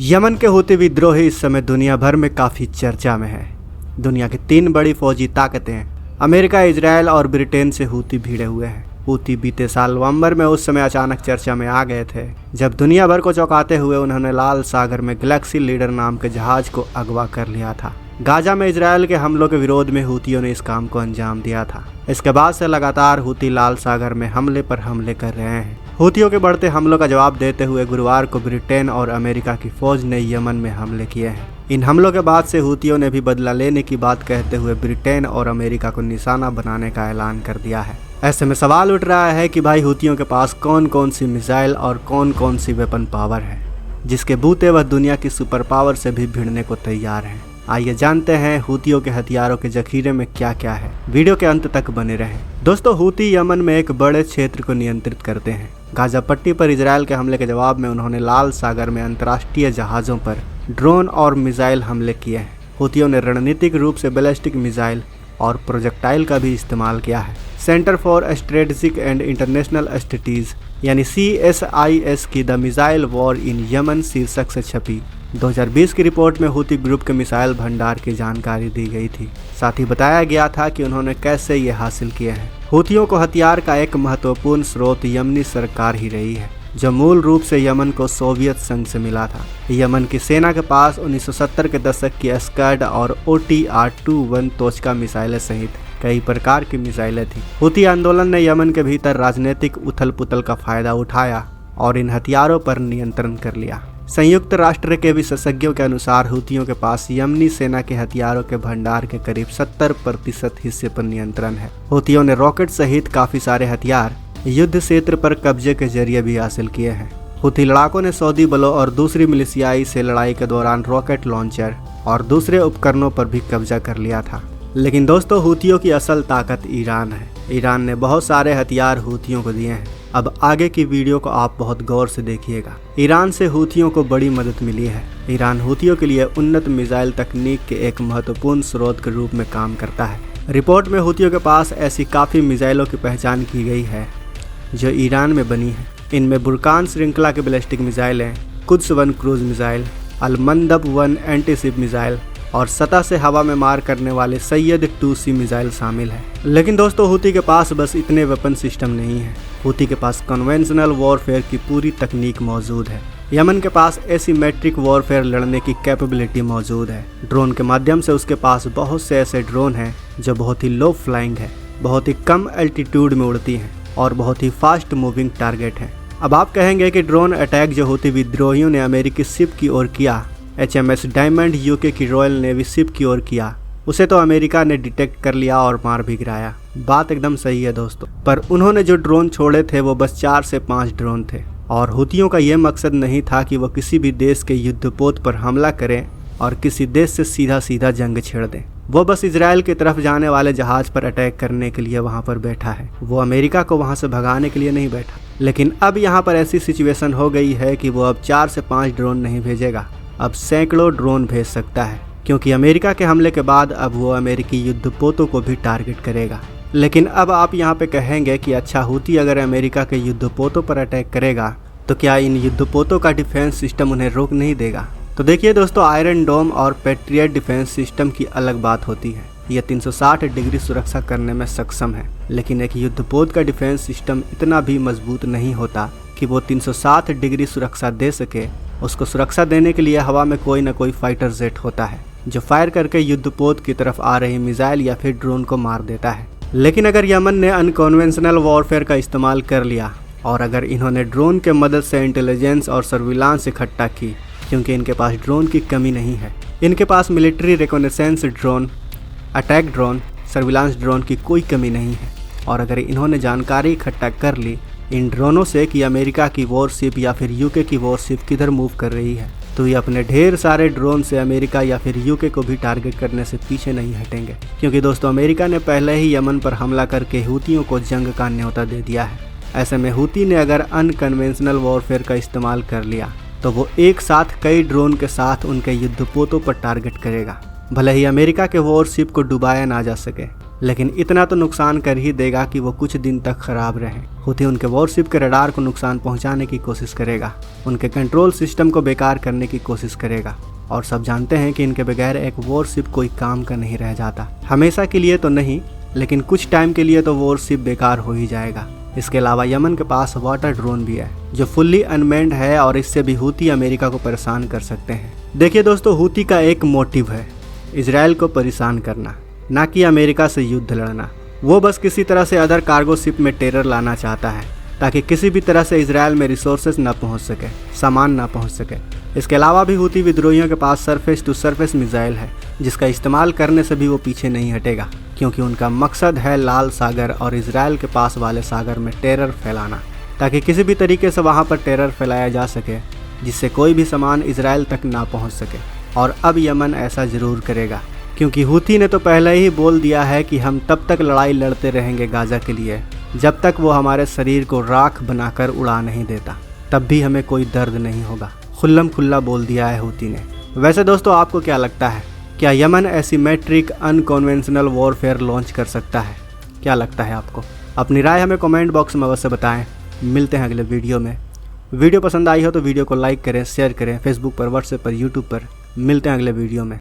Yemen के Houthi विद्रोही इस समय दुनिया भर में काफ़ी चर्चा में है। दुनिया की 3 बड़ी फौजी ताकतें अमेरिका, इजराइल और ब्रिटेन से हूती भिड़े हुए हैं। हूती बीते साल नवंबर में उस समय अचानक चर्चा में आ गए थे जब दुनिया भर को चौंकाते हुए उन्होंने लाल सागर में गैलेक्सी लीडर नाम के जहाज को अगवा कर लिया था। गाजा में इजराइल के हमलों के विरोध में हूतियों ने इस काम को अंजाम दिया था। इसके बाद से लगातार हूती लाल सागर में हमले पर हमले कर रहे हैं। हूतियों के बढ़ते हमलों का जवाब देते हुए गुरुवार को ब्रिटेन और अमेरिका की फौज ने यमन में हमले किए हैं। इन हमलों के बाद से हूतियों ने भी बदला लेने की बात कहते हुए ब्रिटेन और अमेरिका को निशाना बनाने का ऐलान कर दिया है। ऐसे में सवाल उठ रहा है कि भाई हूतियों के पास कौन कौन सी मिसाइल और कौन कौन सी वेपन पावर है जिसके बूते वह दुनिया की सुपर पावर से भी भिड़ने को तैयार हैं। आइए जानते हैं हूतियों के हथियारों के जखीरे में क्या क्या है। वीडियो के अंत तक बने रहें। दोस्तों, हूती यमन में एक बड़े क्षेत्र को नियंत्रित करते हैं। गाजा पट्टी पर इजराइल के हमले के जवाब में उन्होंने लाल सागर में अंतर्राष्ट्रीय जहाज़ों पर ड्रोन और मिसाइल हमले किए हैं। हूतियों ने रणनीतिक रूप से बैलिस्टिक मिसाइल और प्रोजेक्टाइल का भी इस्तेमाल किया है। Centre for strategic and international studies यानी CSIS की the missile war in Yemen शीर्षक से छपी 2020 की रिपोर्ट में हूती ग्रुप के मिसाइल भंडार की जानकारी दी गई थी। साथ ही बताया गया था कि उन्होंने कैसे ये हासिल किए हैं। हूतियों को हथियार का एक महत्वपूर्ण स्रोत यमनी सरकार ही रही है जो मूल रूप से यमन को सोवियत संघ से मिला था। यमन की सेना के पास 1970 के दशक की स्कैड और OTR-21 तोचका मिसाइलें सहित कई प्रकार की मिसाइलें थी। हूती आंदोलन ने यमन के भीतर राजनीतिक उथल पुथल का फायदा उठाया और इन हथियारों पर नियंत्रण कर लिया। संयुक्त राष्ट्र के विशेषज्ञों के अनुसार हूतियों के पास यमनी सेना के हथियारों के भंडार के करीब 70% हिस्से पर नियंत्रण है। हूतियों ने रॉकेट सहित काफी सारे हथियार युद्ध क्षेत्र पर कब्जे के जरिए भी हासिल किए हैं। हूती लड़ाकों ने सऊदी बलों और दूसरी मिलिशियाई से लड़ाई के दौरान रॉकेट लॉन्चर और दूसरे उपकरणों पर भी कब्जा कर लिया था। लेकिन दोस्तों, हूतियों की असल ताकत ईरान है। ईरान ने बहुत सारे हथियार हूतियों को दिए हैं। अब आगे की वीडियो को आप बहुत गौर से देखिएगा। ईरान से हूतियों को बड़ी मदद मिली है। ईरान हूतियों के लिए उन्नत मिसाइल तकनीक के एक महत्वपूर्ण स्रोत के रूप में काम करता है। रिपोर्ट में हूतियों के पास ऐसी काफ़ी मिसाइलों की पहचान की गई है जो ईरान में बनी है। इनमें बुरकान श्रृंखला के बैलिस्टिक मिसाइलें, कुद्स-1 क्रूज मिसाइल, अल-मंदब-1 एंटीशिप मिसाइल और सतह से हवा में मार करने वाले सैयद-2C मिसाइल शामिल है। लेकिन दोस्तों, हूती के पास बस इतने वेपन सिस्टम नहीं है। हूती के पास कन्वेंशनल वॉरफेयर की पूरी तकनीक मौजूद है। यमन के पास एसिमेट्रिक वॉरफेयर लड़ने की कैपेबिलिटी मौजूद है। ड्रोन के माध्यम से उसके पास बहुत से ऐसे ड्रोन हैं जो बहुत ही लो फ्लाइंग है, बहुत ही कम एल्टीट्यूड में उड़ती हैं और बहुत ही फास्ट मूविंग टारगेट है। अब आप कहेंगे कि ड्रोन अटैक जो हूती विद्रोहियों ने अमेरिकी शिप की ओर किया, HMS डायमंड UK की रॉयल नेवी शिप की ओर किया, उसे तो अमेरिका ने डिटेक्ट कर लिया और मार भी गिराया। बात एकदम सही है दोस्तों, पर उन्होंने जो ड्रोन छोड़े थे वो बस 4 से 5 ड्रोन थे और हूतियों का ये मकसद नहीं था कि वो किसी भी देश के युद्धपोत पर हमला करें और किसी देश से सीधा सीधा जंग छेड़ दें। वो बस इजराइल की तरफ जाने वाले जहाज पर अटैक करने के लिए वहाँ पर बैठा है। वो अमेरिका को वहाँ से भगाने के लिए नहीं बैठा। लेकिन अब यहाँ पर ऐसी सिचुएशन हो गई है कि वो अब 4 से 5 ड्रोन नहीं भेजेगा, अब सैकड़ों ड्रोन भेज सकता है, क्योंकि अमेरिका के हमले के बाद अब वो अमेरिकी युद्धपोतों को भी टारगेट करेगा। लेकिन अब आप यहाँ पे कहेंगे कि अच्छा, हूती अगर अमेरिका के युद्धपोतों पर अटैक करेगा तो क्या इन युद्धपोतों का डिफेंस सिस्टम उन्हें रोक नहीं देगा? तो देखिए दोस्तों, आयरन डोम और पैट्रियट डिफेंस सिस्टम की अलग बात होती है। यह 360 डिग्री सुरक्षा करने में सक्षम है, लेकिन एक युद्धपोत का डिफेंस सिस्टम इतना भी मजबूत नहीं होता कि वो 360 डिग्री सुरक्षा दे सके। उसको सुरक्षा देने के लिए हवा में कोई ना कोई फाइटर जेट होता है जो फायर करके युद्धपोत की तरफ आ रही मिसाइल या फिर ड्रोन को मार देता है। लेकिन अगर यमन ने अनकन्वेंशनल वॉरफेयर का इस्तेमाल कर लिया और अगर इन्होंने ड्रोन के मदद से इंटेलिजेंस और सर्विलांस इकट्ठा की, क्योंकि इनके पास ड्रोन की कमी नहीं है, इनके पास military reconnaissance drone, attack drone, surveillance drone की कोई कमी नहीं है, और अगर इन्होंने जानकारी इकट्ठा कर ली इन ड्रोनों से कि अमेरिका की वॉरशिप या फिर UK की वॉरशिप किधर मूव कर रही है, तो ये अपने ढेर सारे ड्रोन से अमेरिका या फिर UK को भी टारगेट करने से पीछे नहीं हटेंगे। क्योंकि दोस्तों, अमेरिका ने पहले ही यमन पर हमला करके हूतियों को जंग का न्योता दे दिया है। ऐसे में हूती ने अगर अनकन्वेंशनल वॉरफेयर का इस्तेमाल कर लिया तो वो एक साथ कई ड्रोन के साथ उनके युद्धपोतों पर टारगेट करेगा। भले ही अमेरिका के वॉरशिप को डुबाया ना जा सके, लेकिन इतना तो नुकसान कर ही देगा कि वो कुछ दिन तक खराब रहे। हूथी उनके वॉरशिप के रडार को नुकसान पहुंचाने की कोशिश करेगा, उनके कंट्रोल सिस्टम को बेकार करने की कोशिश करेगा। और सब जानते हैं कि इनके बगैर एक वॉरशिप कोई काम का नहीं रह जाता। हमेशा के लिए तो नहीं, लेकिन कुछ टाइम के लिए तो वॉरशिप बेकार हो ही जाएगा। इसके अलावा यमन के पास वाटर ड्रोन भी है जो फुल्ली अनमेंड है और इससे भी हूथी अमेरिका को परेशान कर सकते हैं। देखिए दोस्तों, हूथी का एक मोटिव है इजराइल को परेशान करना, ना कि अमेरिका से युद्ध लड़ना। वो बस किसी तरह से अदर कार्गो शिप में टेरर लाना चाहता है ताकि किसी भी तरह से इजराइल में रिसोर्सेज ना पहुंच सके, सामान ना पहुंच सके। इसके अलावा भी हूथी विद्रोहियों के पास सरफेस टू सरफेस मिसाइल है जिसका इस्तेमाल करने से भी वो पीछे नहीं हटेगा, क्योंकि उनका मकसद है लाल सागर और इजराइल के पास वाले सागर में टेरर फैलाना, ताकि किसी भी तरीके से वहाँ पर टेरर फैलाया जा सके जिससे कोई भी सामान इजराइल तक ना पहुँच सके। और अब यमन ऐसा ज़रूर करेगा, क्योंकि हूथी ने तो पहले ही बोल दिया है कि हम तब तक लड़ाई लड़ते रहेंगे गाज़ा के लिए जब तक वो हमारे शरीर को राख बनाकर उड़ा नहीं देता, तब भी हमें कोई दर्द नहीं होगा। खुल्लम खुल्ला बोल दिया है हूथी ने। वैसे दोस्तों, आपको क्या लगता है, क्या Yemen asymmetric unconventional warfare launch कर सकता है? क्या लगता है आपको? अपनी राय हमें कमेंट बॉक्स में अवश्य बताएं। मिलते हैं अगले वीडियो में। वीडियो पसंद आई हो तो वीडियो को लाइक करें, शेयर करें, फेसबुक पर, व्हाट्सएप पर, यूट्यूब पर। मिलते हैं अगले वीडियो में।